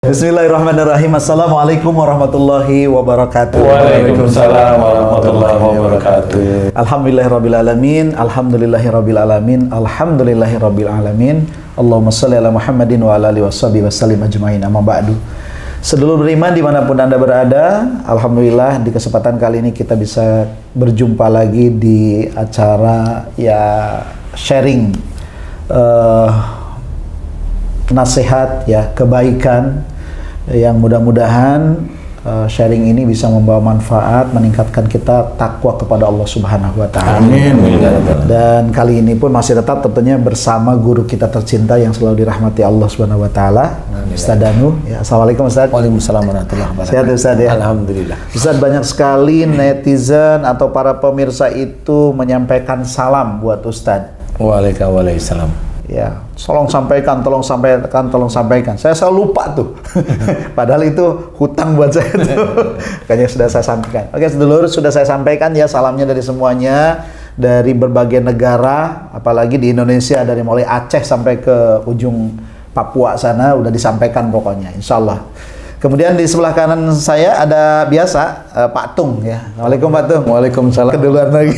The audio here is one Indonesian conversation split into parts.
Bismillahirrahmanirrahim. Assalamualaikum warahmatullahi wabarakatuh. Waalaikumsalam warahmatullahi wabarakatuh. Alhamdulillahirrabbilalamin. Alhamdulillahirrabbilalamin. Alhamdulillahirrabbilalamin. Allahumma salli ala Muhammadin wa ala alihi washabihi wasallim ajma'in. Amma ba'du. Sedulur beriman dimanapun Anda berada, Alhamdulillah di kesempatan kali ini kita bisa berjumpa lagi di acara sharing nasihat kebaikan yang mudah-mudahan sharing ini bisa membawa manfaat, meningkatkan kita takwa kepada Allah Subhanahu wa taala. Amin. Dan kali ini pun masih tetap tentunya bersama guru kita tercinta yang selalu dirahmati Allah Subhanahu wa taala, Ustaz Danu. Assalamualaikum Ustaz. Waalaikumsalam warahmatullahi wabarakatuh. Sehat Ustaz ya? Alhamdulillah. Ustaz, banyak sekali netizen atau para pemirsa itu menyampaikan salam buat Ustaz. Waalaikumsalam. Ya, tolong sampaikan. Saya selalu lupa tuh. Padahal itu hutang buat saya tuh. Kayaknya sudah saya sampaikan. Oke, sedulur, sudah saya sampaikan ya salamnya dari semuanya, dari berbagai negara, apalagi di Indonesia dari mulai Aceh sampai ke ujung Papua sana udah disampaikan pokoknya, insya Allah. Kemudian di sebelah kanan saya ada biasa Pak Tung ya. Waalaikumsalam Pak Tung. Waalaikumsalam. Keduluan lagi.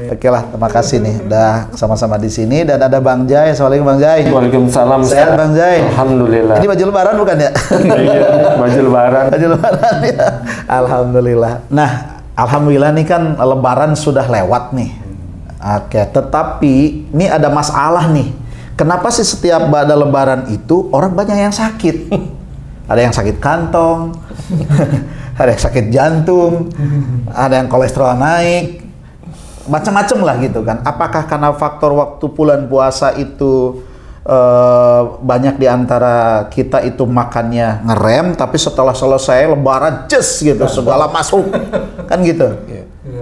Oke lah, terima kasih nih udah sama-sama di sini. Dan ada Bang Jai. Assalamualaikum Bang Jai. Waalaikumsalam. Sehat Bang Jai. Alhamdulillah. Ini baju lebaran bukan ya? Iya, baju lebaran. Baju lebaran ya. Alhamdulillah. Nah, alhamdulillah nih kan lebaran sudah lewat nih. Oke, tetapi ini ada masalah nih. Kenapa sih setiap pada lebaran itu orang banyak yang sakit? Ada yang sakit kantong, ada yang sakit jantung, ada yang kolesterol naik, macam-macam lah gitu kan. Apakah karena faktor waktu bulan puasa itu banyak diantara kita itu makannya ngerem, tapi setelah selesai lebaran just gitu, segala masuk, kan gitu.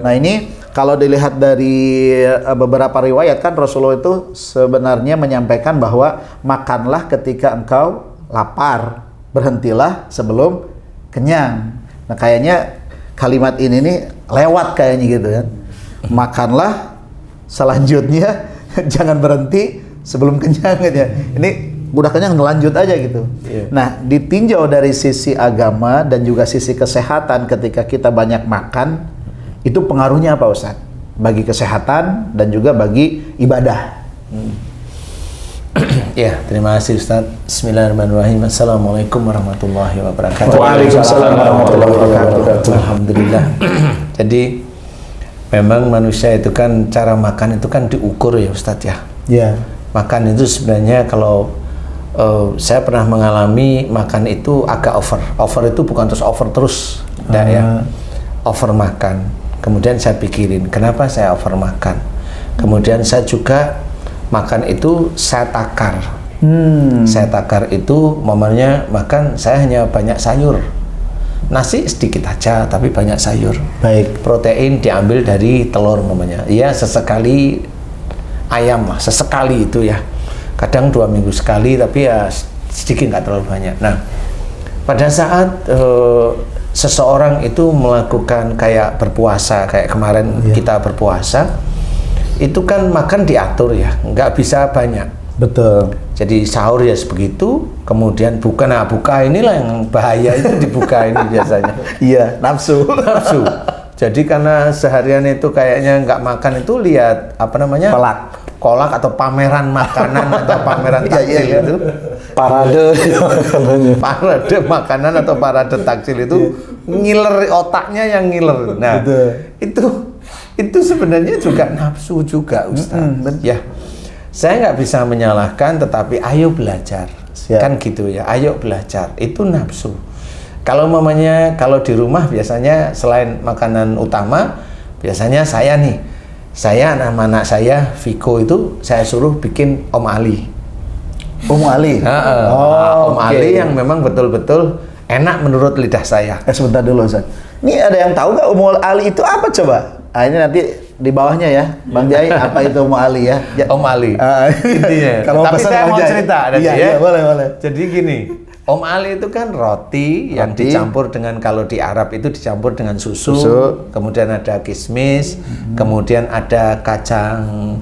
Nah ini kalau dilihat dari beberapa riwayat kan Rasulullah itu sebenarnya menyampaikan bahwa makanlah ketika engkau lapar, berhentilah sebelum kenyang. Nah kayaknya kalimat ini nih lewat kayaknya gitu kan. Makanlah selanjutnya jangan berhenti sebelum kenyang aja. Ini udah kenyang ngelanjut aja gitu. Nah ditinjau dari sisi agama dan juga sisi kesehatan ketika kita banyak makan, itu pengaruhnya apa Ustaz? Bagi kesehatan dan juga bagi ibadah. Ya, terima kasih Ustaz. Bismillahirrahmanirrahim. Assalamualaikum warahmatullahi wabarakatuh. Waalaikumsalam warahmatullahi wabarakatuh. Alhamdulillah. Jadi memang manusia itu kan cara makan itu kan diukur ya Ustaz ya. Ya. Makan itu sebenarnya kalau saya pernah mengalami makan itu agak over. Over itu bukan terus over terus, enggak ya. Over makan. Kemudian saya pikirin, kenapa saya over makan? Kemudian saya juga makan itu saya takar. Saya takar itu momennya makan saya hanya banyak sayur. Nasi sedikit aja tapi banyak sayur. Baik. Protein diambil dari telur momennya. Ya sesekali ayam lah, sesekali itu ya. Kadang 2 minggu sekali tapi ya sedikit, nggak terlalu banyak. Nah, pada saat seseorang itu melakukan kayak berpuasa, kayak kemarin kita berpuasa, itu kan makan diatur ya, nggak bisa banyak. Betul. Jadi sahur ya sebegitu, kemudian buka, nah buka inilah yang bahaya itu dibuka ini biasanya. Iya, nafsu. Nafsu. Jadi karena seharian itu kayaknya nggak makan itu lihat apa namanya? Kolak atau pameran makanan atau pameran takjil itu. Parade Makanan atau parade takjil itu ngiler, otaknya yang ngiler. Nah, itu sebenarnya juga nafsu juga Ustaz. Ya, saya nggak bisa menyalahkan, tetapi ayo belajar. Kan gitu ya, ayo belajar. Itu nafsu. Kalau mamanya, kalau di rumah biasanya selain makanan utama, biasanya saya anak-anak saya, Viko itu saya suruh bikin Om Ali. Om Ali? Om Ali yang memang betul-betul enak menurut lidah saya. Sebentar dulu Ustaz. Ini ada yang tahu nggak Om Ali itu apa coba? Ini nanti di bawahnya ya, Bang Jai, apa itu Om Ali ya? Om Ali, intinya. Tapi saya mau cerita, iya, boleh. Jadi gini, Om Ali itu kan roti yang dicampur dengan, kalau di Arab itu dicampur dengan susu. Kemudian ada kismis, kemudian ada kacang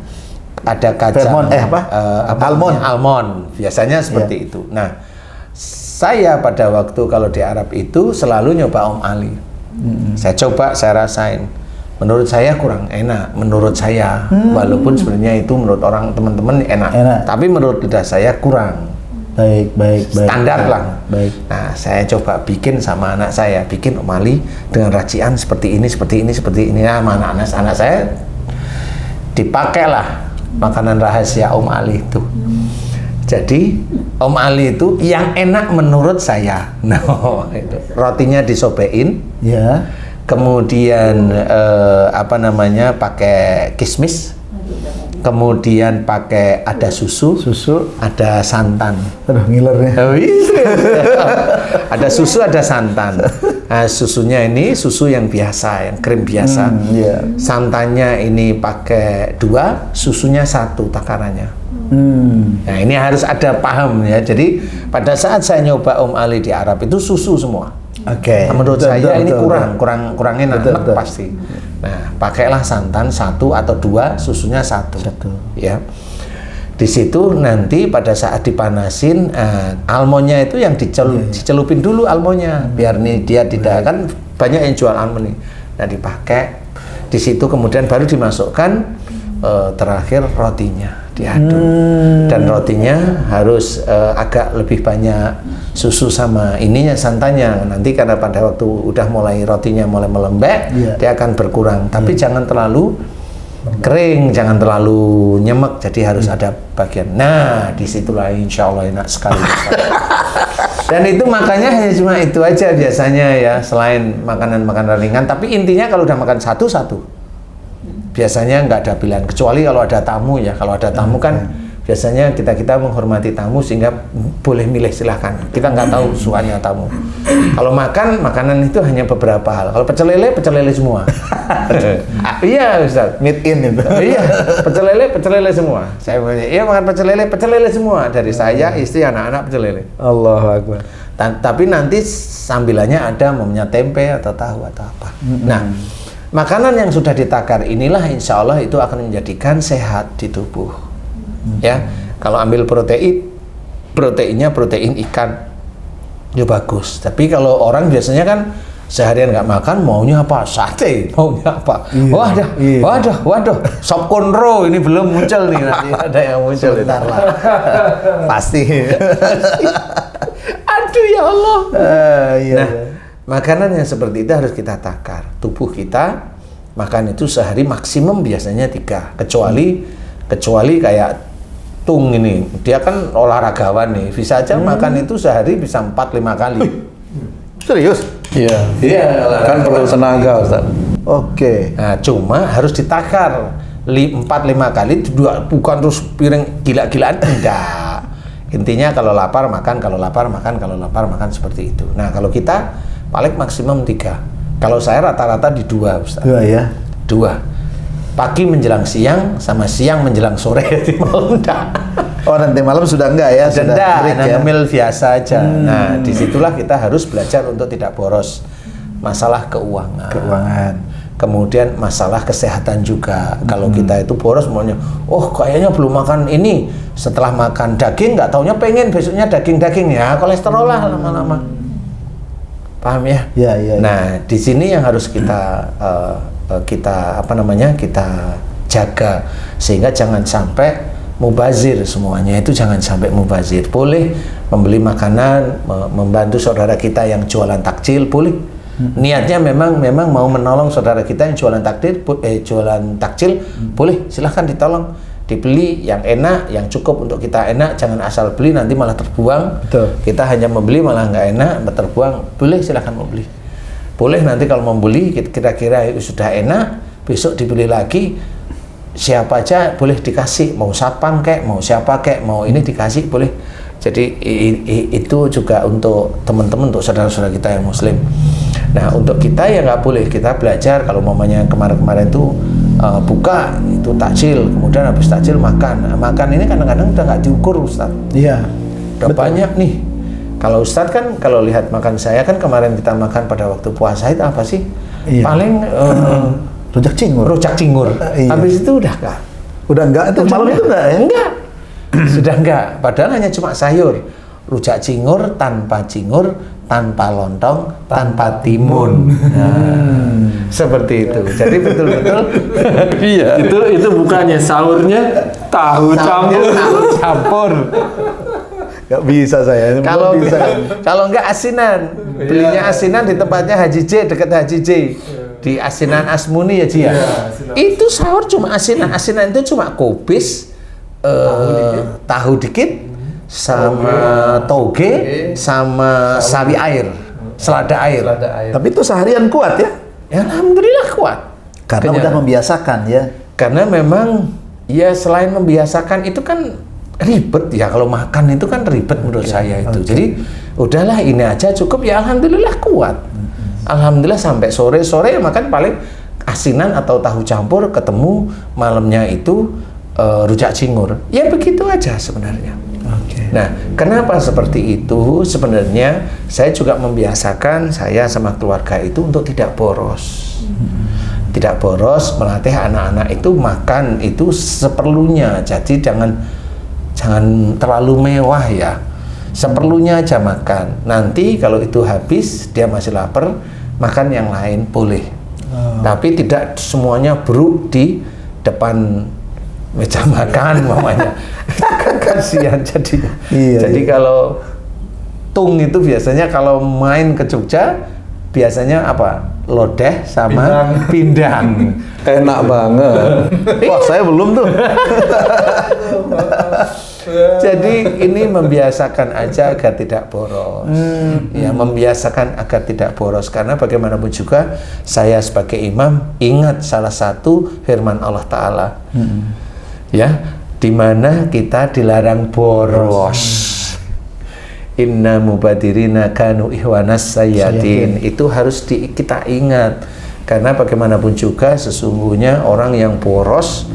ada kacang almond. almond biasanya seperti itu. Nah, saya pada waktu kalau di Arab itu selalu nyoba Om Ali. Saya coba, saya rasain. Menurut saya kurang enak, menurut saya. Walaupun sebenarnya itu menurut orang teman-teman enak. Tapi menurut lidah saya kurang. Baik. Standar lah. Baik. Nah, saya coba bikin sama anak saya, bikin Om Ali dengan racian seperti ini. Nah, mana anak saya dipakailah makanan rahasia Om Ali itu. Jadi Om Ali itu yang enak menurut saya. Nah, itu rotinya disobein. Ya. Kemudian pakai kismis. Kemudian pakai ada susu, ada santan. Aduh, ngilernya. Oh, iya. Ada susu, ada santan. Nah, susunya ini susu yang biasa, yang krim biasa. Santannya ini pakai 2, susunya 1 takarannya. Nah, ini harus ada paham ya. Jadi pada saat saya nyoba Om Ali di Arab itu susu semua. Oke. Menurut saya ini kurang enak pasti. Nah, pakailah santan 1 atau 2, susunya 1. Ya. Di situ nanti pada saat dipanasin, almondnya itu yang dicelupin dulu almondnya, biar nih dia tidak, kan banyak yang jual almond nih. Nah, dipakai. Di situ kemudian baru dimasukkan terakhir rotinya diaduk. Dan rotinya harus agak lebih banyak susu sama ininya, santannya. Nanti karena pada waktu udah mulai rotinya mulai melembek, dia akan berkurang. Tapi jangan terlalu kering, jangan terlalu nyemek, jadi harus ada bagian. Nah, disitulah insya Allah enak sekali. Dan itu makannya hanya cuma itu aja biasanya ya, selain makanan-makanan ringan. Tapi intinya kalau udah makan satu-satu, biasanya nggak ada pilihan, kecuali kalau ada tamu ya. Kalau ada tamu kan biasanya kita menghormati tamu sehingga boleh milih, silahkan. Kita nggak tahu suanya tamu. Kalau makan, makanan itu hanya beberapa hal. Kalau pecel lele semua. Iya Ustaz, Meet in itu. Iya, pecel lele semua. Saya punya, iya makan pecel lele semua. Dari saya, istri, anak-anak pecel lele. Allahu Akbar. Tapi nanti sambilannya ada maunya tempe atau tahu atau apa. Nah, makanan yang sudah ditakar inilah insya Allah itu akan menjadikan sehat di tubuh. Ya, kalau ambil proteinnya protein ikan, ya bagus. Tapi kalau orang biasanya kan seharian nggak makan, maunya apa? Sate, maunya apa? Waduh, sop konro ini belum muncul nih, nanti ada yang muncul. Sebentar lah. Pasti. Aduh ya Allah. Nah, makanan yang seperti itu harus kita takar. Tubuh kita makan itu sehari maksimum biasanya 3, kecuali kayak Tung ini, dia kan olahragawan nih, bisa aja makan itu sehari bisa 4-5 kali. Serius? Iya, kan perlu tenaga Ustaz. Oke. Nah, cuma harus ditakar 4-5 kali, bukan terus piring gila-gilaan, enggak. Intinya kalau lapar makan, kalau lapar makan seperti itu. Nah, kalau kita paling maksimum 3. Kalau saya rata-rata di 2 Ustaz. 2 ya? 2. Pagi menjelang siang sama siang menjelang sore. Oh, nanti malam sudah enggak ya? Sudah break ya? Ngemil biasa aja. Nah, disitulah kita harus belajar untuk tidak boros. Masalah keuangan. Kemudian masalah kesehatan juga. Kalau kita itu boros maunya, kayaknya belum makan ini. Setelah makan daging, nggak taunya pengen besoknya daging ya, kolesterol lah lama-lama. Paham ya? Iya. Nah, di sini yang harus kita kita jaga sehingga jangan sampai mubazir semuanya. Itu jangan sampai mubazir. Boleh membeli makanan, membantu saudara kita yang jualan takjil, boleh. Niatnya memang mau menolong saudara kita yang jualan takjil, boleh, silahkan ditolong, dibeli yang enak, yang cukup untuk kita enak. Jangan asal beli nanti malah terbuang. Betul. Kita hanya membeli malah nggak enak, terbuang. Boleh, silahkan mau beli. Boleh nanti kalau membeli kira-kira sudah enak, besok dibeli lagi, siapa aja boleh dikasih, mau satpam kek, mau siapa kek, mau ini dikasih boleh. Jadi itu juga untuk teman-teman, untuk saudara-saudara kita yang muslim. Nah, untuk kita ya nggak boleh, kita belajar kalau mamanya kemarin-kemarin itu buka itu takjil, kemudian habis takjil makan. Nah, makan ini kadang-kadang udah nggak diukur Ustaz. Iya. Udah banyak nih. Kalau Ustadz kan kalau lihat makan saya kan kemarin kita makan pada waktu puasa itu apa sih? Iya. Paling rujak cingur. Iya. Habis itu udah kah? Udah enggak itu malam itu enggak ya? Enggak. Sudah enggak. Padahal hanya cuma sayur. Rujak cingur tanpa cingur, tanpa lontong, tanpa timun. Nah, seperti itu. Jadi betul-betul Iya. Itu bukannya sahurnya tahu campur. tahu campur. Nggak bisa saya. Kalau belum bisa. kalau enggak asinan, belinya asinan di tempatnya Haji J, dekat Haji J. Di Asinan Asmuni ya Ji ya. Itu sahur cuma asinan. Asinan itu cuma kubis, tahu dikit, sama toge, sama sawi air, selada air. Tapi itu seharian kuat ya? Ya, alhamdulillah kuat. Karena Kenyang. udah membiasakan ya. Karena memang ya selain membiasakan itu kan ribet ya, kalau makan itu kan ribet menurut saya itu. Jadi udahlah ini aja cukup ya, alhamdulillah kuat. Alhamdulillah sampai sore makan paling asinan atau tahu campur, ketemu malamnya itu rujak cingur. Ya begitu aja sebenarnya. Nah, kenapa seperti itu? Sebenarnya saya juga membiasakan saya sama keluarga itu untuk tidak boros. Tidak boros, melatih anak-anak itu makan itu seperlunya. Jadi jangan terlalu mewah ya. Seperlunya aja makan. Nanti kalau itu habis, dia masih lapar, makan yang lain boleh. Tapi tidak semuanya bruk di depan meja makan mamanya. Kan kasihan jadinya. Jadi kalau tung itu biasanya kalau main ke Jogja biasanya apa? Lodeh sama pindang. Enak banget. Wah, saya belum tuh. Jadi ini membiasakan aja agar tidak boros. Ya, membiasakan agar tidak boros, karena bagaimanapun juga saya sebagai imam ingat salah satu firman Allah Ta'ala. Ya, di mana kita dilarang boros. Inna mubadirina kanu ihwanas sayyatin. Itu harus kita ingat, karena bagaimanapun juga sesungguhnya orang yang boros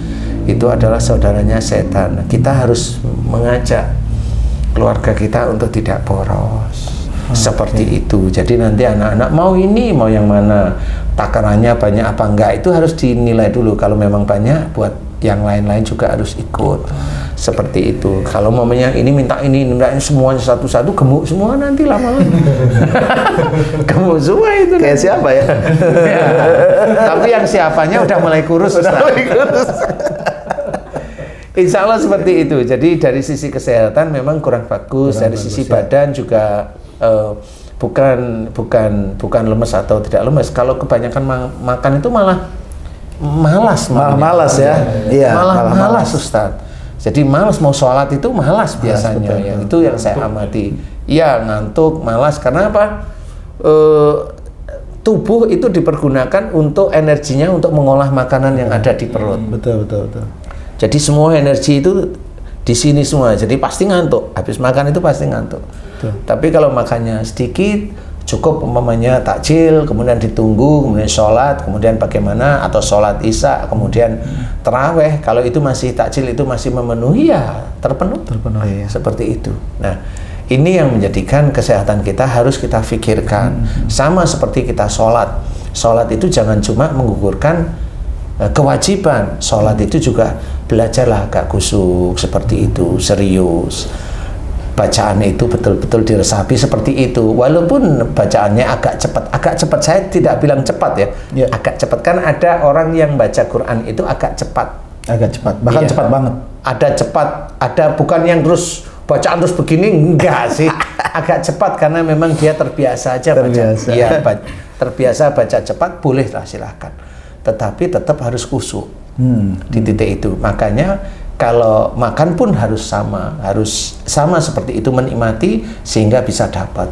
itu adalah saudaranya setan. Kita harus mengajak keluarga kita untuk tidak boros. Seperti itu. Jadi nanti anak-anak mau ini, mau yang mana, takarannya banyak apa enggak, itu harus dinilai dulu. Kalau memang banyak, buat yang lain-lain juga harus ikut. Seperti itu. Kalau mamanya ini minta ini semuanya satu-satu, gemuk semua nanti lama-lama. Gemuk semua itu. Kayak siapa ya? Ya. Tapi yang siapanya udah mulai kurus. Insya Allah seperti itu. Jadi dari sisi kesehatan memang kurang bagus. Dari sisi badan juga bukan lemes atau tidak lemes. Kalau kebanyakan makan itu malah malas. Malas ya. Iya. Malah malas Ustadz. Jadi malas mau sholat itu malas biasanya. Betul. Ya. Itu yang saya amati. Iya, ngantuk, malas. Karena apa? Tubuh itu dipergunakan untuk energinya untuk mengolah makanan yang ada di perut. Betul. Jadi semua energi itu di sini semua. Jadi pasti ngantuk. Habis makan itu pasti ngantuk. Tapi kalau makannya sedikit, cukup umpamanya takjil, kemudian ditunggu, kemudian sholat, kemudian bagaimana, atau sholat isya, kemudian terawih. Kalau itu masih takjil, itu masih memenuhi, ya terpenuhi. Seperti itu. Nah, ini yang menjadikan kesehatan kita harus kita pikirkan. Sama seperti kita sholat. Sholat itu jangan cuma menggugurkan kewajiban. Sholat itu juga belajarlah agak kusuk, seperti itu, serius. Bacaan itu betul-betul diresapi seperti itu. Walaupun bacaannya agak cepat saya tidak bilang cepat ya. Agak cepat, kan ada orang yang baca Quran itu agak cepat. Bahkan cepat banget. Ada cepat, ada bukan yang terus bacaan terus begini, enggak sih. Agak cepat karena memang dia terbiasa aja baca. Iya, terbiasa baca cepat, bolehlah silahkan. Tetapi tetap harus khusyuk di titik itu. Makanya kalau makan pun harus sama seperti itu, menikmati sehingga bisa dapat.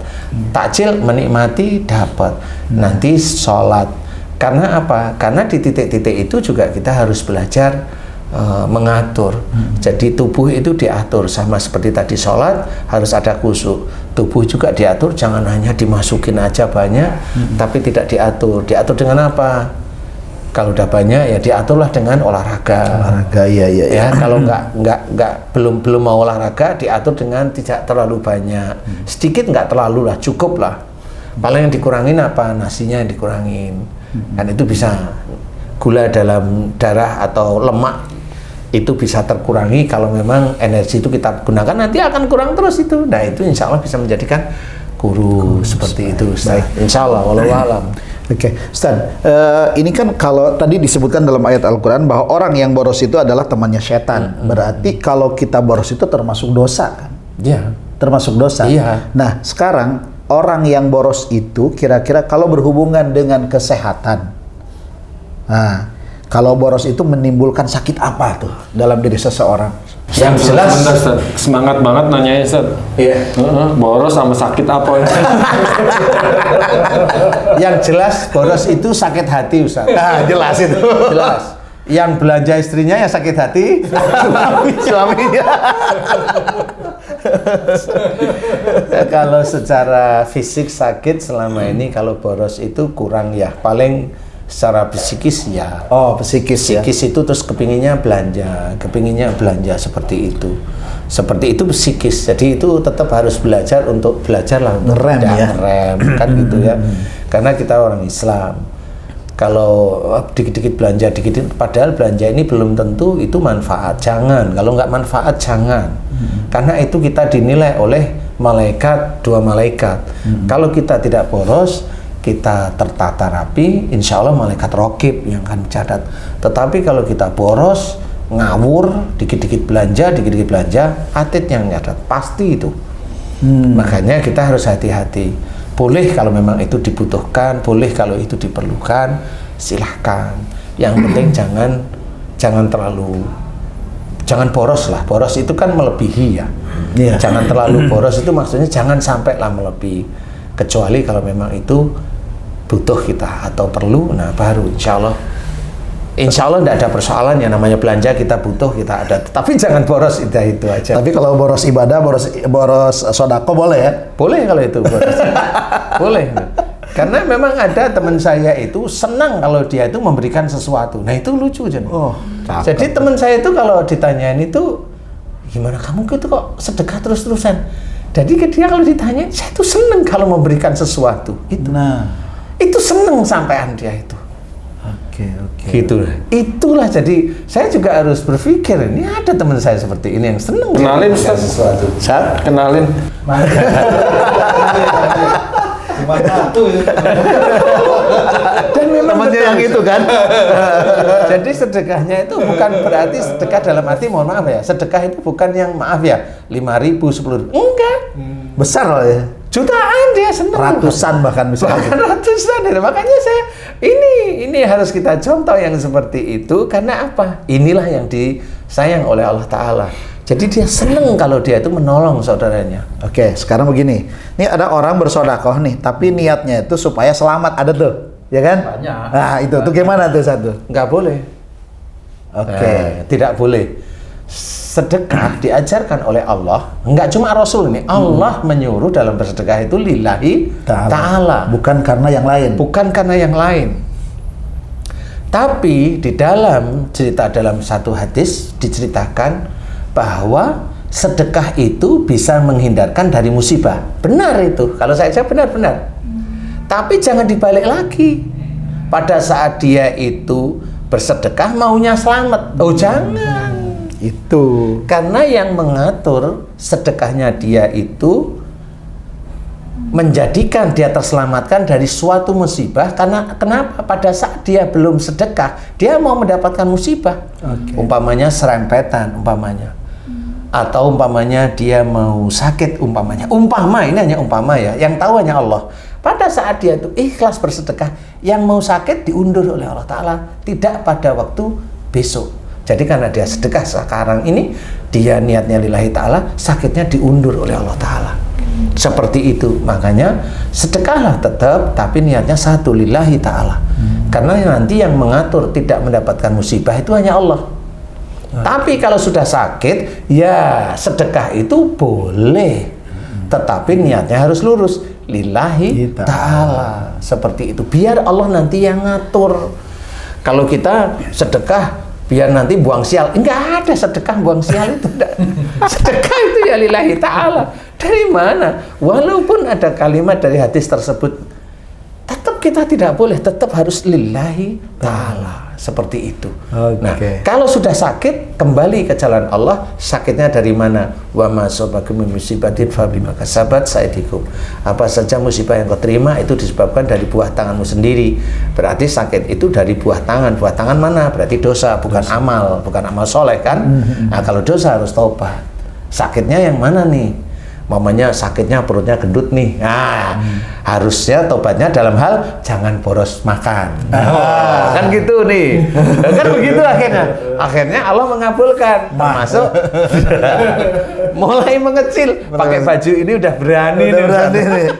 Takjil menikmati dapat. Nanti sholat. Karena apa? Karena di titik-titik itu juga kita harus belajar mengatur. Jadi tubuh itu diatur, sama seperti tadi sholat harus ada khusyuk. Tubuh juga diatur, jangan hanya dimasukin aja banyak, tapi tidak diatur. Diatur dengan apa? Kalau udah banyak ya diaturlah dengan olahraga. Iya. Ya, kalau belum mau olahraga, diatur dengan tidak terlalu banyak. Sedikit nggak terlalu lah, cukup lah. Paling yang dikurangin apa? Nasinya yang dikurangin. Kan itu bisa gula dalam darah atau lemak itu bisa terkurangi kalau memang energi itu kita gunakan, nanti akan kurang terus itu. Nah itu insya Allah bisa menjadikan guru seperti itu Ustaz. Insya Allah, wallahu alam. Oke, Ustaz, ini kan kalau tadi disebutkan dalam ayat Al-Quran bahwa orang yang boros itu adalah temannya setan. Berarti kalau kita boros itu termasuk dosa kan? Iya. Termasuk dosa. Iya. Nah, sekarang orang yang boros itu kira-kira kalau berhubungan dengan kesehatan, nah, kalau boros itu menimbulkan sakit apa tuh dalam diri seseorang? Yang jelas, Sebentar, Ustaz. Semangat banget nanyanya, Ustaz. iya. Boros sama sakit apa? Yang jelas boros itu sakit hati Ustaz. Nah, jelas itu. Jelas. Yang belanja istrinya ya sakit hati, suaminya. Kalau secara fisik sakit selama ini kalau boros itu kurang ya, paling secara psikis ya. Oh, psikis ya. Psikis itu terus kepinginnya belanja seperti itu. Seperti itu psikis. Jadi itu tetap harus belajar lah untuk Ngerem ya. ngerem kan gitu ya. Karena kita orang Islam. Kalau dikit-dikit belanja, padahal belanja ini belum tentu itu manfaat. Jangan, kalau nggak manfaat jangan. Karena itu kita dinilai oleh dua malaikat. Kalau kita tidak boros, kita tertata rapi, insya Allah malaikat raqib yang akan mencatat. Tetapi kalau kita boros, ngawur, dikit-dikit belanja, atid yang nyatat, pasti itu. Makanya kita harus hati-hati. Boleh kalau memang itu dibutuhkan, boleh kalau itu diperlukan, silahkan. Yang penting jangan boros lah. Boros itu kan melebihi ya. Iya. Jangan terlalu boros itu maksudnya jangan sampai lah melebihi. Kecuali kalau memang itu butuh kita atau perlu, nah baru insya Allah tidak ada persoalan yang namanya belanja kita butuh, kita ada. Tapi jangan boros itu aja. Tapi kalau boros ibadah, boros sodako boleh ya? Boleh kalau itu boros. Boleh. Karena memang ada teman saya itu senang kalau dia itu memberikan sesuatu. Nah itu lucu jadi. Oh, jadi teman saya itu kalau ditanyain itu gimana kamu gitu kok sedekah terus-terusan. Jadi dia kalau ditanya, saya itu senang kalau memberikan sesuatu. Itu. Nah, itu senang sampean dia itu. oke. Gitu. Itulah jadi saya juga harus berpikir ini ada teman saya seperti ini yang senang Kenalin, memberikan Ustaz. sesuatu. Kenalin. Cuma satu ya. Dan memang Temannya betul. yang itu kan? Jadi sedekahnya itu bukan berarti sedekah dalam arti mohon maaf ya. Sedekah itu bukan yang maaf ya 5.000, 10.000. Enggak. Besar loh ya. Jutaan dia senang. Ratusan bahkan bisa. Bahkan ratusan. Makanya saya ini harus kita contoh yang seperti itu karena apa? Inilah yang disayang oleh Allah Ta'ala. Jadi dia senang kalau dia itu menolong saudaranya. Oke, sekarang begini. Ini ada orang bersodakoh nih, tapi niatnya itu supaya selamat. Ada tuh, ya kan? Banyak. Nah, itu tuh gimana tuh satu? Nggak boleh. Oke. Tidak boleh. Sedekah diajarkan oleh Allah, nggak cuma Rasul ini, Allah menyuruh dalam bersedekah itu lillahi ta'ala. Bukan karena yang lain. Bukan karena yang lain. Tapi di dalam satu hadis diceritakan bahwa sedekah itu bisa menghindarkan dari musibah. Benar itu. Kalau saya benar-benar. Tapi jangan dibalik lagi. Pada saat dia itu bersedekah maunya selamat. Oh jangan. Itu. Karena yang mengatur sedekahnya dia itu menjadikan dia terselamatkan dari suatu musibah. Karena kenapa? Pada saat dia belum sedekah, dia mau mendapatkan musibah. Umpamanya serempetan, umpamanya. Atau umpamanya dia mau sakit, umpamanya. Ini hanya umpama ya. Yang tahu hanya Allah. Pada saat dia itu ikhlas bersedekah, yang mau sakit diundur oleh Allah Ta'ala. Tidak pada waktu besok. Jadi karena dia sedekah sekarang ini, dia niatnya lillahi ta'ala, sakitnya diundur oleh Allah Ta'ala. Seperti itu. Makanya sedekahlah tetap, tapi niatnya satu, lillahi ta'ala. Karena nanti yang mengatur tidak mendapatkan musibah itu hanya Allah. Tapi kalau sudah sakit, ya sedekah itu boleh. Tetapi niatnya harus lurus, lillahi ta'ala. Seperti itu. Biar Allah nanti yang ngatur. Kalau kita sedekah biar nanti buang sial, enggak ada sedekah buang sial itu enggak. Sedekah itu ya lillahi ta'ala. Dari mana? Walaupun ada kalimat dari hadis tersebut, tetap kita tidak boleh, tetap harus lillahi ta'ala. Seperti itu. Oke. Nah, kalau sudah sakit, kembali ke jalan Allah. Sakitnya dari mana? Wa ma asabakum min musibatin fa bima kasabat aydikum. Apa saja musibah yang kau terima itu disebabkan dari buah tanganmu sendiri. Berarti sakit itu dari buah tangan. Buah tangan mana? Berarti dosa, bukan amal, bukan amal soleh kan? Nah, kalau dosa harus taubat. Sakitnya yang mana nih? Mamanya sakitnya perutnya gendut nih. Nah, harusnya tobatnya dalam hal jangan boros makan. Kan gitu nih. Kan begitu akhirnya. Akhirnya Allah mengabulkan. Termasuk mulai mengecil. Pakai baju ini udah berani nih.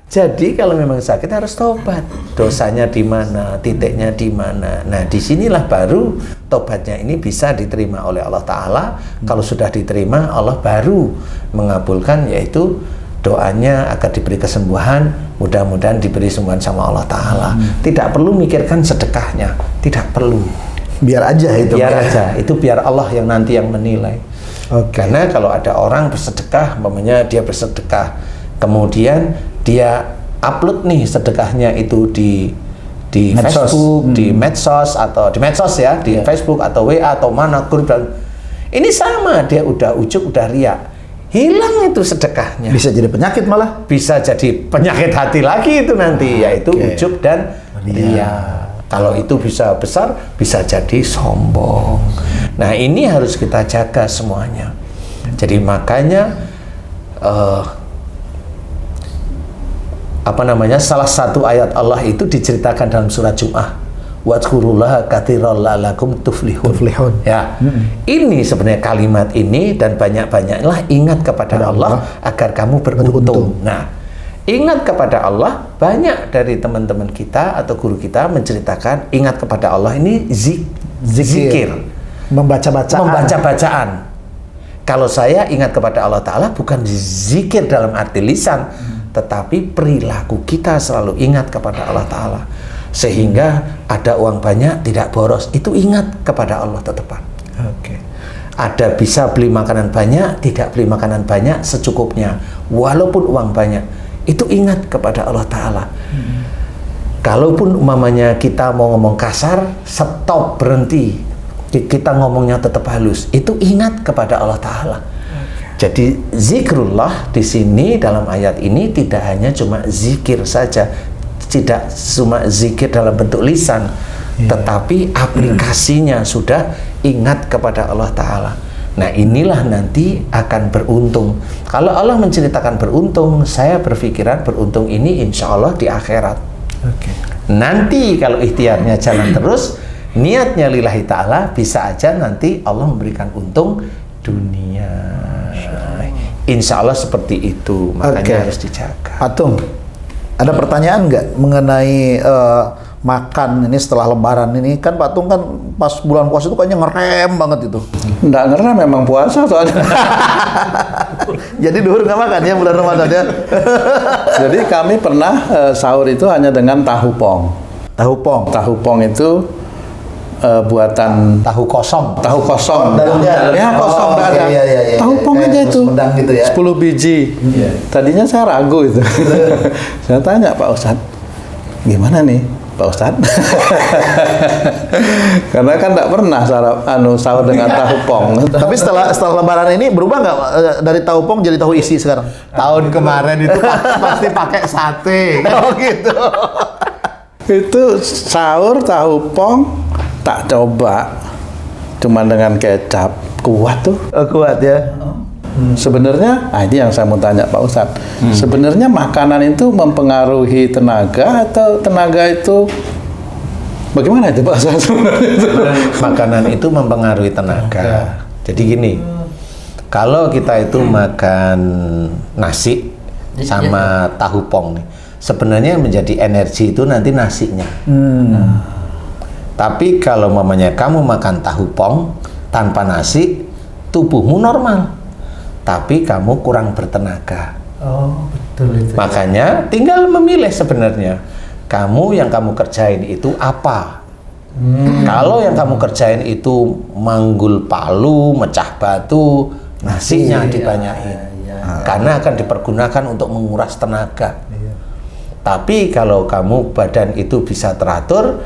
Jadi kalau memang sakit harus tobat. Dosanya di mana, titiknya di mana. Nah, disinilah baru tobatnya ini bisa diterima oleh Allah Ta'ala. Kalau sudah diterima, Allah baru mengabulkan, yaitu doanya agar diberi kesembuhan. Mudah-mudahan diberi sembuhan sama Allah Ta'ala. Tidak perlu mikirkan sedekahnya, tidak perlu. Biar aja itu. Biar aja, itu biar Allah yang nanti yang menilai. Karena kalau ada orang bersedekah, umpamanya dia bersedekah, kemudian dia upload nih sedekahnya itu di medsos. Facebook, di medsos atau di medsos ya, di Facebook atau WA atau mana grup, dan ini sama, dia udah ujuk, udah riak, hilang itu sedekahnya. Bisa jadi penyakit malah. Bisa jadi penyakit hati lagi itu nanti, yaitu ujub dan riya. Kalau itu bisa besar, bisa jadi sombong. Nah, ini harus kita jaga semuanya. Jadi makanya salah satu ayat Allah itu diceritakan dalam surat Jum'ah. Wadhkurullaha katsiran la'allakum tuflihun. Ya. Ini sebenarnya kalimat ini, dan banyak-banyaklah ingat kepada Allah agar kamu beruntung. Nah, ingat kepada Allah, banyak dari teman-teman kita atau guru kita menceritakan ingat kepada Allah ini zikir. Membaca bacaan. Kalau saya ingat kepada Allah Ta'ala bukan zikir dalam arti lisan, tetapi perilaku kita selalu ingat kepada Allah Ta'ala. Sehingga ada uang banyak, tidak boros, itu ingat kepada Allah tetepan. Ada bisa beli makanan banyak, tidak beli makanan banyak, secukupnya. Walaupun uang banyak, itu ingat kepada Allah Ta'ala. Kalaupun umpamanya kita mau ngomong kasar, stop, berhenti. Kita ngomongnya tetap halus, itu ingat kepada Allah Ta'ala. Jadi zikrullah di sini dalam ayat ini tidak hanya cuma zikir saja, tidak cuma zikir dalam bentuk lisan, tetapi aplikasinya sudah ingat kepada Allah Ta'ala. Nah, inilah nanti akan beruntung. Kalau Allah menceritakan beruntung, saya berpikiran beruntung ini insya Allah di akhirat. Nanti kalau ikhtiarnya jalan terus, niatnya lillahi ta'ala, bisa aja nanti Allah memberikan untung dunia. Insya Allah seperti itu, makanya harus dijaga. Patung, ada pertanyaan nggak mengenai makan ini setelah Lebaran ini? Kan Patung kan pas bulan puasa itu kayaknya ngerem banget itu. Nggak ngerem, memang puasa soalnya. Jadi duhur nggak makan ya bulan Ramadan ya? Jadi kami pernah sahur itu hanya dengan tahu pong. Tahu pong. Tahu pong itu buatan Tahu kosong. tahu kosong. Daunnya. Ya, kosong nggak ada. Iya. Tahu pong Kayak aja itu. Sumedang gitu ya. 10 biji. Tadinya saya ragu itu. Saya tanya Pak Ustadz, gimana nih Pak Ustadz? Karena kan nggak pernah sahur dengan tahu pong. Tapi setelah Lebaran ini berubah nggak dari tahu pong jadi tahu isi sekarang? Tahun kemarin itu pasti pakai sate. Oh gitu. Itu sahur tahu pong tak coba, cuman dengan kecap, kuat tuh. Kuat ya. Sebenarnya, ini yang saya mau tanya Pak Ustadz. Sebenarnya makanan itu mempengaruhi tenaga atau tenaga itu bagaimana itu Pak Ustadz? Makanan itu mempengaruhi tenaga. Jadi gini, kalau kita itu makan nasi sama tahu pong nih, sebenarnya menjadi energi itu nanti nasinya. Tapi kalau mamanya kamu makan tahu pong tanpa nasi, tubuhmu normal, tapi kamu kurang bertenaga. Oh betul itu. Makanya tinggal memilih sebenarnya, kamu yang kamu kerjain itu apa. Kalau yang kamu kerjain itu manggul palu, mecah batu, nasinya dibanyain. Karena akan dipergunakan untuk menguras tenaga. Tapi kalau kamu badan itu bisa teratur,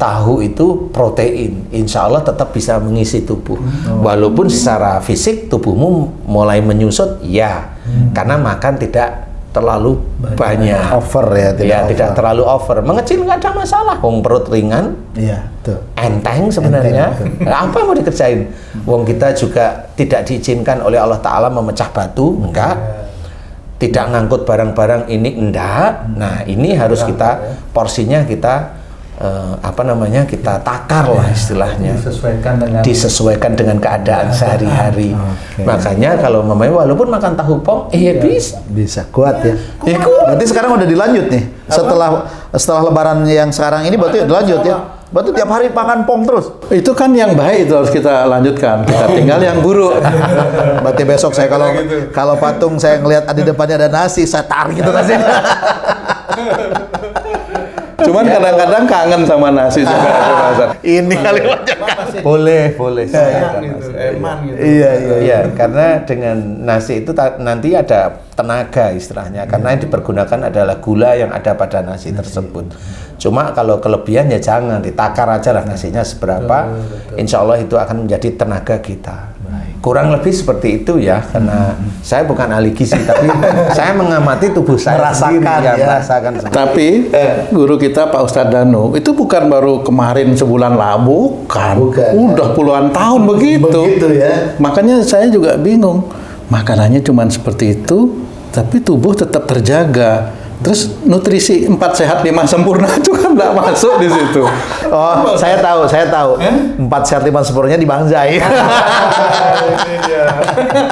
tahu itu protein, insya Allah tetap bisa mengisi tubuh. Walaupun secara fisik tubuhmu mulai menyusut, ya, karena makan tidak terlalu banyak. Over ya, Tidak terlalu over. Mengecil nggak ada masalah. Wong perut ringan, Iya, tuh. enteng sebenarnya. Apa yang mau dikerjain? Wong kita juga tidak diizinkan oleh Allah Ta'ala memecah batu, enggak. Tidak ngangkut barang-barang ini, enggak. Nah, ini harus kita porsinya kita kita takar lah istilahnya, disesuaikan dengan keadaan sehari-hari. Makanya kalau memang walaupun makan tahu pong, Bisa kuat ya. Kuat. Berarti sekarang udah dilanjut nih. Setelah lebaran yang sekarang ini berarti dilanjut ya. Berarti tiap hari makan pong terus. Itu kan yang baik, itu harus kita lanjutkan. Kita tinggal yang buruk. Berarti besok saya kalau patung saya ngelihat di depannya ada nasi, saya tarik itu nasi. Cuman kadang-kadang kangen sama nasi juga. Ini kalimatnya. Boleh saya Iya, karena dengan nasi itu nanti ada tenaga istilahnya, karena yang dipergunakan adalah gula yang ada pada nasi tersebut. Cuma kalau kelebihan ya jangan, ditakar aja lah nasinya seberapa, insya Allah itu akan menjadi tenaga kita. Kurang lebih seperti itu ya, karena saya bukan ahli gizi, tapi saya mengamati tubuh saya merasakan. Tapi guru kita Pak Ustadz Danu itu bukan baru kemarin sebulan lalu, bukan. Udah puluhan tahun begitu ya. Makanya saya juga bingung, makanannya cuma seperti itu, tapi tubuh tetap terjaga. Terus nutrisi 4 sehat 5 sempurna itu kan nggak masuk di situ. Oh, saya tahu. 4 sehat 5 sempurnanya di Bang Zai.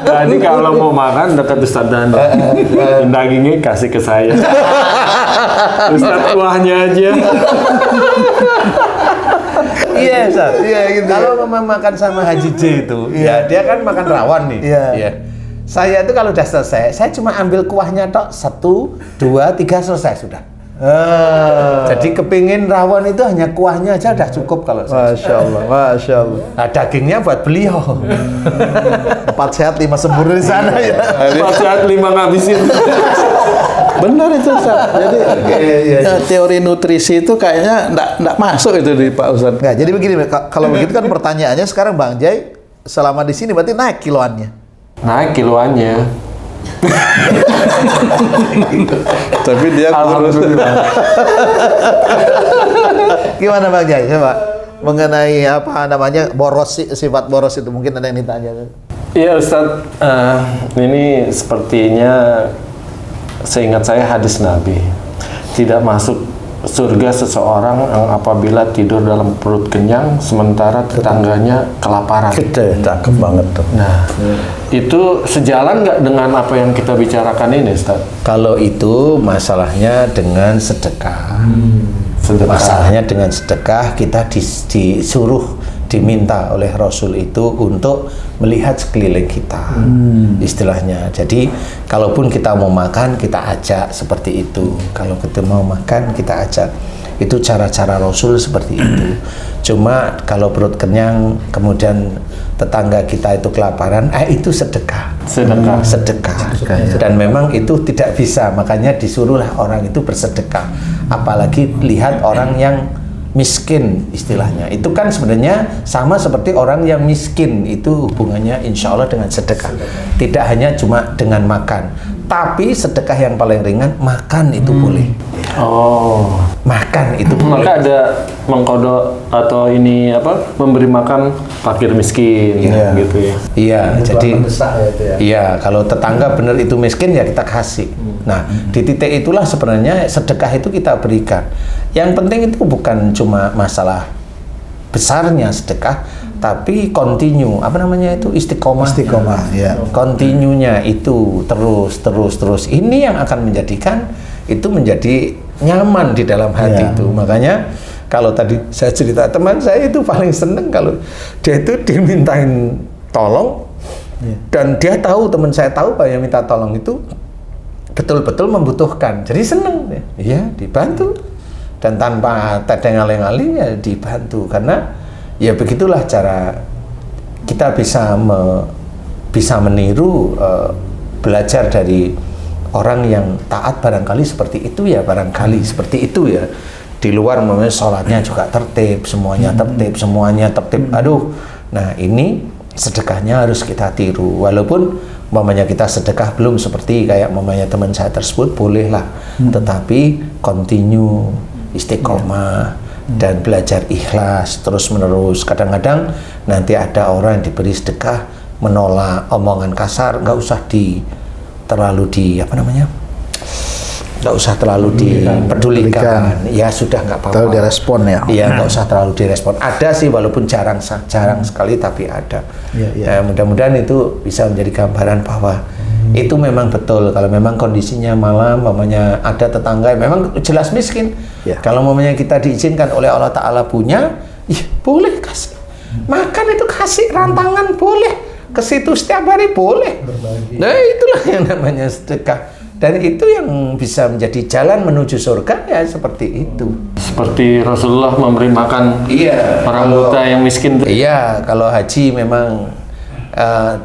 Jadi kalau mau makan dekat Ustadz Danu, dagingnya kasih ke saya. Ustadz kuahnya aja. Iya, Ustaz. Gitu. Kalau memang makan sama Haji J itu, ya dia kan makan rawon nih. Iya. Saya itu kalau udah selesai, saya cuma ambil kuahnya tok, 1, 2, 3 selesai sudah. Jadi kepingin rawon itu hanya kuahnya aja udah cukup kalau saya. Masya Allah. Nah, dagingnya buat beliau. 4 sehat 5 sempurna di sana ya. 4 sehat 5 ngabisin. Benar itu Ustaz. Jadi teori nutrisi itu kayaknya nggak masuk itu di Pak Ustadz. Nggak, jadi begini, kalau begitu kan pertanyaannya sekarang Bang Jai selama di sini berarti naik kiloannya. Naik kiloannya. Tapi dia kurus. Gimana Bang Jai? Coba mengenai apa namanya boros, sifat boros itu mungkin ada yang ditanya. Iya Ustadz, ini sepertinya seingat saya hadis Nabi, tidak masuk surga seseorang yang apabila tidur dalam perut kenyang sementara tetangganya kelaparan. Cakep banget tuh. Nah, itu sejalan nggak dengan apa yang kita bicarakan ini, Ustaz? Kalau itu masalahnya dengan sedekah. Masalahnya dengan sedekah, kita disuruh, diminta oleh Rasul itu untuk melihat sekeliling kita, istilahnya. Jadi kalaupun kita mau makan, kita ajak seperti itu. Kalau kita mau makan, kita ajak. Itu cara-cara Rasul seperti itu. Cuma kalau perut kenyang, kemudian tetangga kita itu kelaparan, itu sedekah. Sedekah. Dan memang itu tidak bisa, makanya disuruhlah orang itu bersedekah. Apalagi lihat orang yang miskin istilahnya, itu kan sebenarnya sama seperti orang yang miskin, itu hubungannya insya Allah dengan sedekah. Tidak hanya cuma dengan makan, tapi sedekah yang paling ringan, makan itu boleh. Oh, makan itu boleh. Maka ada mengkodok atau ini apa, memberi makan fakir miskin, gitu ya. Iya, jadi iya, kalau tetangga benar itu miskin ya kita kasih. Nah, di titik itulah sebenarnya sedekah itu kita berikan. Yang penting itu bukan cuma masalah besarnya sedekah, tapi continue, apa namanya itu, istiqomah, ya. Continue-nya itu terus. Ini yang akan menjadikan itu menjadi nyaman di dalam hati itu. Makanya kalau tadi saya cerita, teman saya itu paling seneng kalau dia itu dimintain tolong, dan dia tahu, teman saya tahu bahwa yang minta tolong itu betul-betul membutuhkan, jadi seneng, ya dibantu, dan tanpa tedeng aling-aling ya dibantu, karena ya begitulah cara kita bisa meniru, belajar dari orang yang taat barangkali seperti itu ya, barangkali seperti itu ya. Di luar namanya sholatnya juga tertib, semuanya tertib. Aduh, nah ini sedekahnya harus kita tiru. Walaupun umpamanya kita sedekah belum seperti kayak umpamanya teman saya tersebut, bolehlah. Tetapi continue, istiqomah, dan belajar ikhlas terus menerus. Kadang-kadang nanti ada orang yang diberi sedekah menolak, omongan kasar, nggak usah nggak usah terlalu dipedulikan. Ya sudah, nggak apa-apa. Terlalu direspon ya. Iya, nggak usah terlalu direspon. Ada sih, walaupun jarang sekali, tapi ada. Mudah-mudahan itu bisa menjadi gambaran bahwa itu memang betul. Kalau memang kondisinya malam, mamanya ada tetangga yang memang jelas miskin. Kalau mamanya kita diizinkan oleh Allah Ta'ala punya, ya boleh kasih. Makan itu kasih, rantangan boleh. Ke situ setiap hari boleh. Nah itulah yang namanya sedekah. Dan itu yang bisa menjadi jalan menuju surga, ya seperti itu. Seperti Rasulullah memberi makan orang buta yang miskin. Iya, kalau haji memang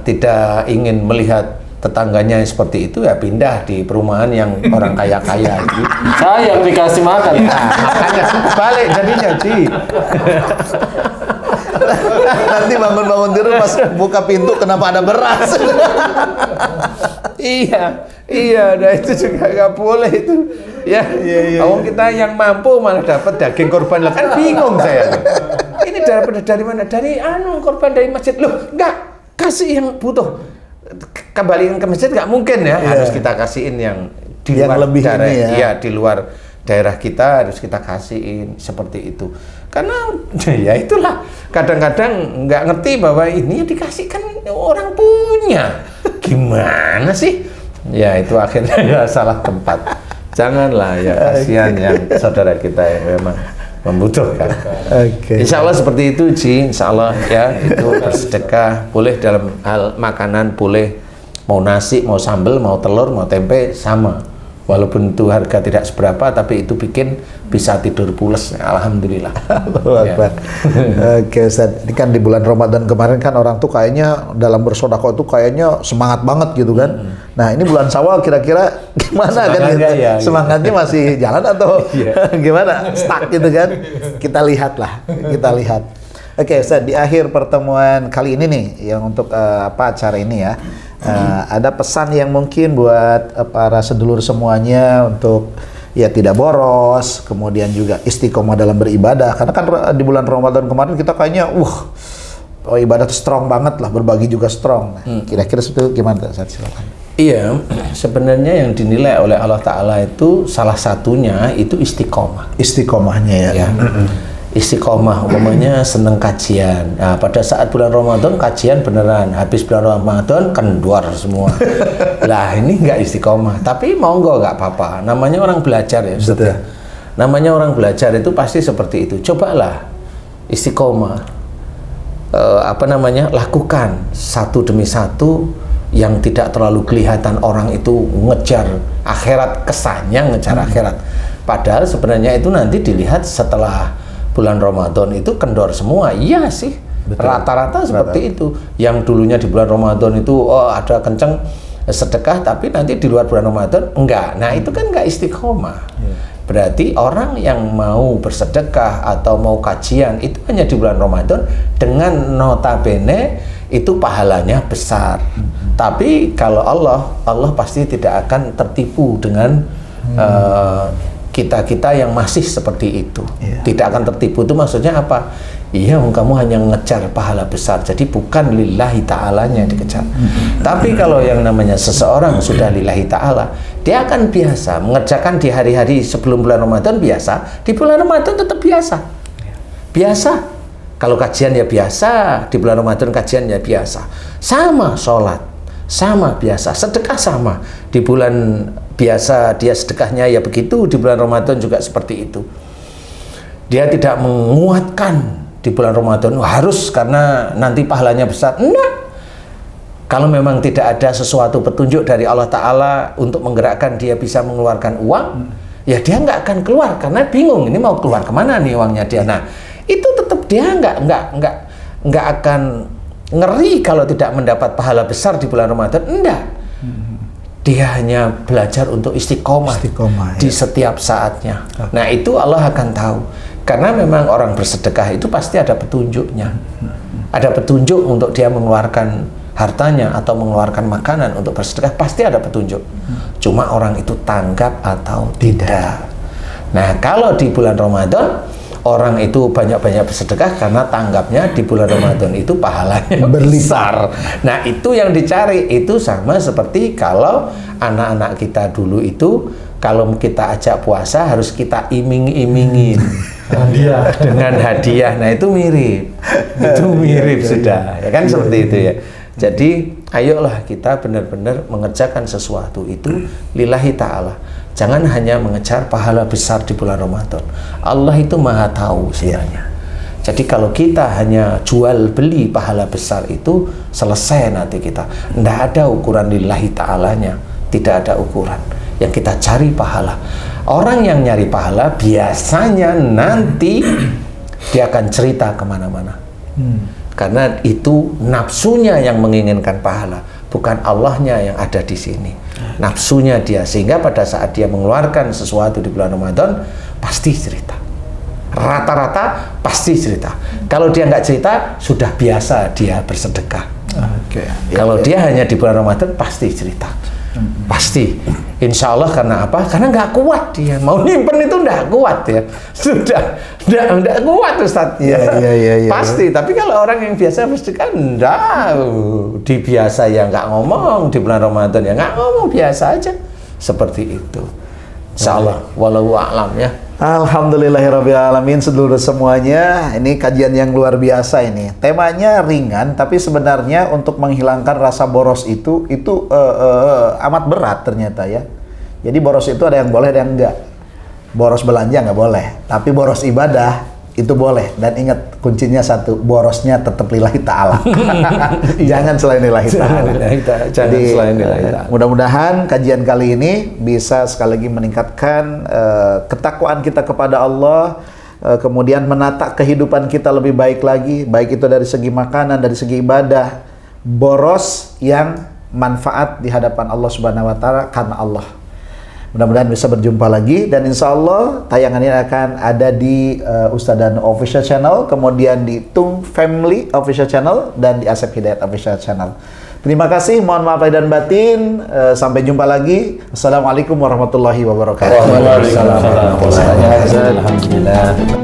tidak ingin melihat tetangganya yang seperti itu, ya pindah di perumahan yang orang kaya-kaya gitu. Saya yang dikasih makan. Nah, makanya balik jadinya, Ji. Nanti bangun-bangun tidur pas buka pintu kenapa ada beras? Iya, nah itu juga nggak boleh itu. Ya, kalau kita yang mampu malah dapat daging korban, lah kan bingung saya. Ini dari mana? Dari korban dari masjid. Loh, nggak kasih yang butuh. Kembaliin ke masjid nggak mungkin ya. Harus kita kasihin yang di luar lebih daerah, ini ya. Iya, di luar daerah kita harus kita kasihin seperti itu. Karena ya itulah, kadang-kadang nggak ngerti bahwa ini dikasihkan orang punya. Gimana sih? Ya itu akhirnya ya salah tempat. Janganlah ya, kasihan yang saudara kita yang memang membutuhkan. Insya Allah seperti itu, Ji. Insya Allah ya, itu bersedekah boleh dalam hal makanan, boleh mau nasi, mau sambal, mau telur, mau tempe sama. Walaupun itu harga tidak seberapa, tapi itu bikin bisa tidur pules. Alhamdulillah. Ya. Oke, Ustaz. Ini kan di bulan Ramadan kemarin kan orang tuh kayaknya dalam bersedekah itu kayaknya semangat banget gitu kan. Nah, ini bulan Syawal kira-kira gimana kan? Semangatnya masih jalan atau gimana? Stuck gitu kan? Kita lihat. Oke, Ustaz, di akhir pertemuan kali ini nih, yang untuk acara ini ya, ada pesan yang mungkin buat para sedulur semuanya untuk ya tidak boros, kemudian juga istiqomah dalam beribadah. Karena kan di bulan Ramadan kemarin kita kayaknya, ibadah tuh strong banget lah, berbagi juga strong. Nah, kira-kira itu gimana, Ustaz? Silakan. Iya, sebenarnya yang dinilai oleh Allah Ta'ala itu salah satunya itu istiqomah. Istiqomahnya ya. Istiqomah, umpamanya seneng kajian. Nah, pada saat bulan Ramadan kajian beneran, habis bulan Ramadan kendor semua. Lah ini nggak istiqomah, tapi monggo nggak apa-apa. Namanya orang belajar ya, Ustaz. Namanya orang belajar itu pasti seperti itu. Cobalah istiqomah. Lakukan satu demi satu yang tidak terlalu kelihatan orang itu ngejar akhirat, kesannya ngejar akhirat. Padahal sebenarnya itu nanti dilihat setelah bulan Ramadan itu kendor semua. Iya sih, rata-rata seperti itu. Yang dulunya di bulan Ramadan itu ada kenceng sedekah, tapi nanti di luar bulan Ramadan enggak. Nah itu kan enggak istiqomah. Berarti orang yang mau bersedekah atau mau kajian itu hanya di bulan Ramadan, dengan notabene itu pahalanya besar. Tapi kalau Allah pasti tidak akan tertipu dengan kita yang masih seperti itu. Tidak akan tertipu itu maksudnya apa? Iya, kamu hanya ngejar pahala besar, jadi bukan lillahi ta'alanya dikejar. Tapi kalau yang namanya seseorang sudah lillahi ta'ala, dia akan biasa mengerjakan di hari-hari sebelum bulan Ramadan biasa, di bulan Ramadan tetap biasa. Biasa. Kalau kajian ya biasa, di bulan Ramadan kajian ya biasa. Sama sholat, sama biasa, sedekah sama. Di bulan biasa dia sedekahnya ya begitu, di bulan Ramadan juga seperti itu. Dia tidak menguatkan di bulan Ramadan harus karena nanti pahalanya besar. Enggak. Kalau memang tidak ada sesuatu petunjuk dari Allah Ta'ala untuk menggerakkan dia bisa mengeluarkan uang, ya dia nggak akan keluar karena bingung ini mau keluar kemana nih uangnya dia. Nah itu tetap dia nggak akan ngeri kalau tidak mendapat pahala besar di bulan Ramadan. Enggak. dia hanya belajar untuk istiqomah, di setiap saatnya. Nah, itu Allah akan tahu. Karena memang orang bersedekah itu pasti ada petunjuknya. Ada petunjuk untuk dia mengeluarkan hartanya atau mengeluarkan makanan untuk bersedekah, pasti ada petunjuk. Cuma orang itu tanggap atau tidak. Nah, kalau di bulan Ramadan orang itu banyak-banyak bersedekah karena tanggapnya di bulan Ramadan itu pahalanya besar. Nah, itu yang dicari. Itu sama seperti kalau anak-anak kita dulu itu kalau kita ajak puasa harus kita iming-imingin dengan hadiah. Nah, itu mirip. Itu mirip sudah. Ya kan seperti itu ya. Jadi, ayolah kita benar-benar mengerjakan sesuatu itu lillahi ta'ala. Jangan hanya mengejar pahala besar di bulan Ramadan. Allah itu maha tahu sebenarnya. Jadi kalau kita hanya jual beli pahala besar itu, selesai nanti kita. Tidak ada ukuran lillahi ta'alanya. Tidak ada ukuran. Yang kita cari pahala. Orang yang nyari pahala biasanya nanti dia akan cerita kemana-mana. Karena itu nafsunya yang menginginkan pahala, bukan Allahnya yang ada di sini. Nafsunya dia, sehingga pada saat dia mengeluarkan sesuatu di bulan Ramadan pasti cerita. Rata-rata pasti cerita. Kalau dia nggak cerita, sudah biasa dia bersedekah. Kalau dia hanya di bulan Ramadan pasti cerita. Pasti. Insya Allah. Karena apa? Karena nggak kuat dia. Mau nyimpen itu nggak kuat ya. Sudah nggak kuat Ustaz. Pasti. Tapi kalau orang yang biasa bersedekah, enggak. Di biasa ya nggak ngomong. Di bulan Ramadan ya nggak ngomong, biasa aja. Seperti itu. Insya Allah. Wallahu a'lam ya. Alhamdulillahirrabbilalamin, sedulur semuanya. Ini kajian yang luar biasa ini. Temanya ringan, tapi sebenarnya untuk menghilangkan rasa boros itu amat berat ternyata ya. Jadi boros itu ada yang boleh, ada yang enggak. Boros belanja nggak boleh, tapi boros ibadah itu boleh. Dan ingat, kuncinya satu, borosnya tetap lillahi ta'ala. Jangan selain lillahi ta'ala. Jangan selain lillahi ta'ala. Mudah-mudahan kajian kali ini bisa sekali lagi meningkatkan ketakwaan kita kepada Allah, kemudian menata kehidupan kita lebih baik lagi, baik itu dari segi makanan, dari segi ibadah. Boros yang manfaat di hadapan Allah Subhanahu wa Ta'ala karena Allah. Mudah-mudahan bisa berjumpa lagi, dan insya Allah tayangan ini akan ada di Ustadz Danu Official Channel, kemudian di Tung Family Official Channel, dan di Asep Hidayat Official Channel. Terima kasih, mohon maaf lahir dan batin. Sampai jumpa lagi. Assalamualaikum warahmatullahi wabarakatuh. Waalaikumsalam. Alhamdulillah.